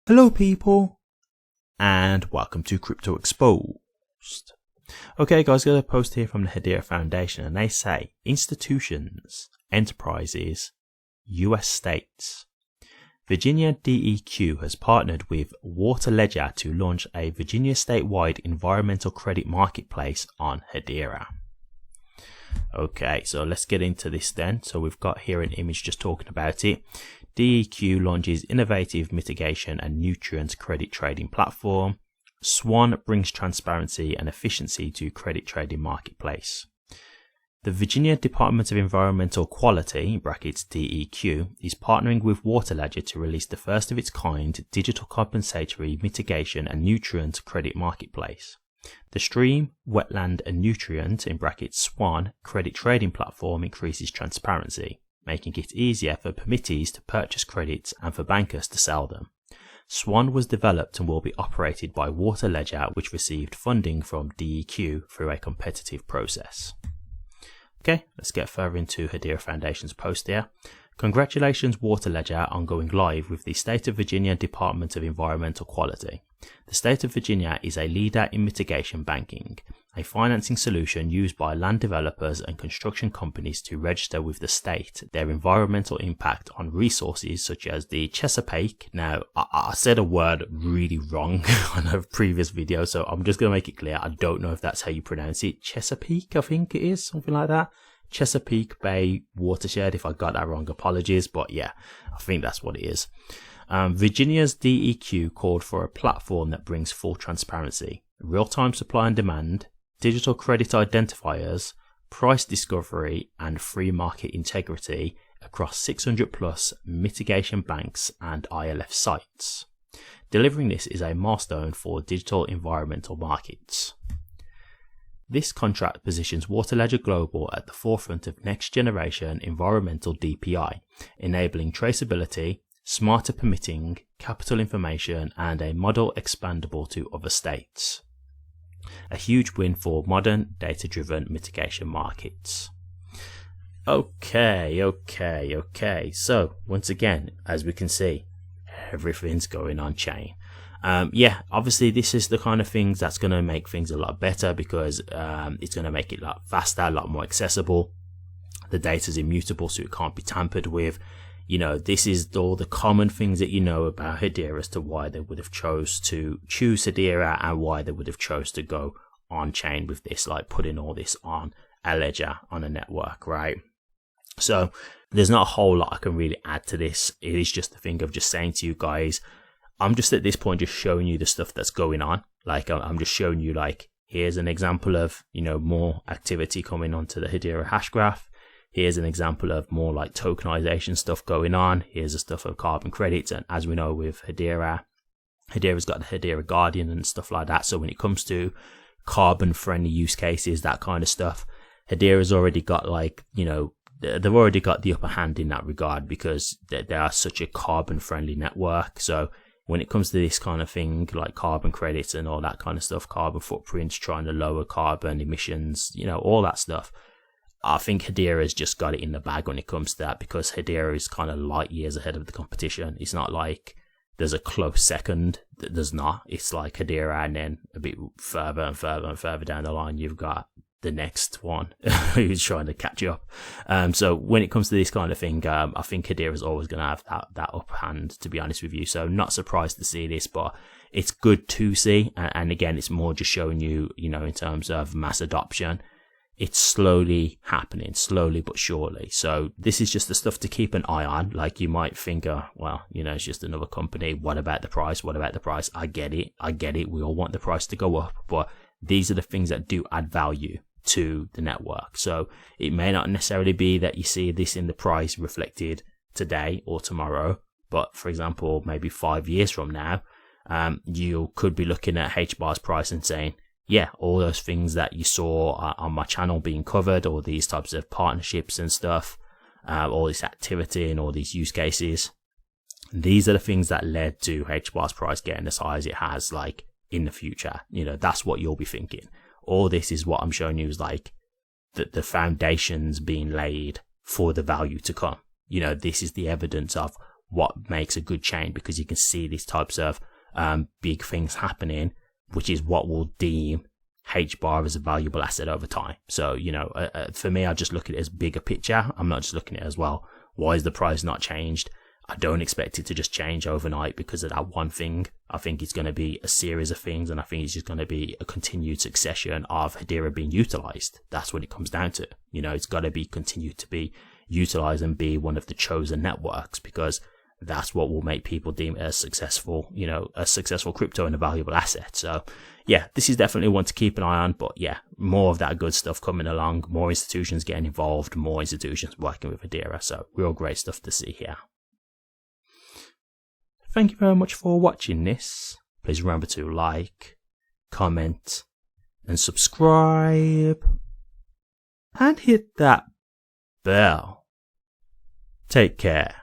Hello people, and welcome to Crypto Exposed. Okay guys, got a post here from the Hedera Foundation, and they say institutions, enterprises, US states. Virginia DEQ has partnered with Water Ledger to launch a Virginia statewide environmental credit marketplace on Hedera. Okay, so let's get into this then. So we've got here an image just talking about it. DEQ launches innovative mitigation and nutrient credit trading platform. Swan brings transparency and efficiency to credit trading marketplace. The Virginia Department of Environmental Quality (DEQ) is partnering with Water Ledger to release the first of its kind digital compensatory mitigation and nutrient credit marketplace. The stream, wetland and nutrient (SWAN) credit trading platform increases transparency, making it easier for permittees to purchase credits and for bankers to sell them. SWAN was developed and will be operated by Water Ledger, which received funding from DEQ through a competitive process. Okay, let's get further into Hedera Foundation's post here. Congratulations Water Ledger on going live with the State of Virginia Department of Environmental Quality. The State of Virginia is a leader in mitigation banking, a financing solution used by land developers and construction companies to register with the state their environmental impact on resources such as the Chesapeake. Now, I said a word really wrong on a previous video, so I'm just going to make it clear. I don't know if that's how you pronounce it. Chesapeake, I think it is, something like that. Chesapeake Bay watershed. If I got that wrong, apologies, but yeah, I think that's what it is. Virginia's DEQ called for a platform that brings full transparency, real-time supply and demand, digital credit identifiers, price discovery, and free market integrity across 600 plus mitigation banks and ILF sites. Delivering this is a milestone for digital environmental markets. This contract positions Water Ledger Global at the forefront of next-generation environmental DPI, enabling traceability, smarter permitting, capital information, and a model expandable to other states. A huge win for modern, data-driven mitigation markets. Okay. So, once again, as we can see, everything's going on chain. Yeah, obviously this is the kind of things that's going to make things a lot better because it's going to make it a lot faster, a lot more accessible. The data is immutable, so it can't be tampered with. You know, this is all the common things that you know about Hedera as to why they would have chose to choose Hedera and why they would have chose to go on chain with this, like putting all this on a ledger on a network, right? So there's not a whole lot I can really add to this. It is just a thing of just saying to you guys, I'm just at this point just showing you the stuff that's going on. Like I'm just showing you, like, here's an example of, you know, more activity coming onto the Hedera hashgraph. Here's an example of more like tokenization stuff going on. Here's the stuff of carbon credits. And as we know with Hedera, Hedera's got the Hedera Guardian and stuff like that. So when it comes to carbon friendly use cases, that kind of stuff, Hedera's already got, like, you know, they've already got the upper hand in that regard because they are such a carbon friendly network. So when it comes to this kind of thing, like carbon credits and all that kind of stuff, carbon footprints, trying to lower carbon emissions, you know, all that stuff, I think Hedera's just got it in the bag when it comes to that because Hedera is kind of light years ahead of the competition. It's not like there's a close second. There's not. It's like Hedera, and then a bit further and further and further down the line, you've got the next one who's trying to catch up. So when it comes to this kind of thing, I think Hedera is always going to have that upper hand, to be honest with you. So not surprised to see this, but it's good to see. And again, it's more just showing you, you know, in terms of mass adoption, it's slowly happening, slowly but surely. So this is just the stuff to keep an eye on. Like, you might think, well, you know, it's just another company. What about the price? What about the price? I get it. We all want the price to go up, but these are the things that do add value to the network. So it may not necessarily be that you see this in the price reflected today or tomorrow, but for example, maybe 5 years from now, you could be looking at HBAR's price and saying, yeah, all those things that you saw on my channel being covered, all these types of partnerships and stuff, all this activity and all these use cases, these are the things that led to HBAR's price getting as high as it has, like, in the future. You know, that's what you'll be thinking. All this is what I'm showing you is like the foundations being laid for the value to come. You know, this is the evidence of what makes a good chain, because you can see these types of big things happening, which is what will deem HBAR as a valuable asset over time. So, you know, for me, I just look at it as bigger picture. I'm not just looking at it as, well, why is the price not changed? I don't expect it to just change overnight because of that one thing. I think it's going to be a series of things, and I think it's just going to be a continued succession of Hedera being utilized. That's what it comes down to. You know, it's got to be continued to be utilized and be one of the chosen networks, because that's what will make people deem it as successful, you know, a successful crypto and a valuable asset. So yeah, this is definitely one to keep an eye on. But yeah, more of that good stuff coming along, more institutions getting involved, more institutions working with Hedera. So real great stuff to see here. Thank you very much for watching this. Please remember to like, comment, and subscribe. And hit that bell. Take care.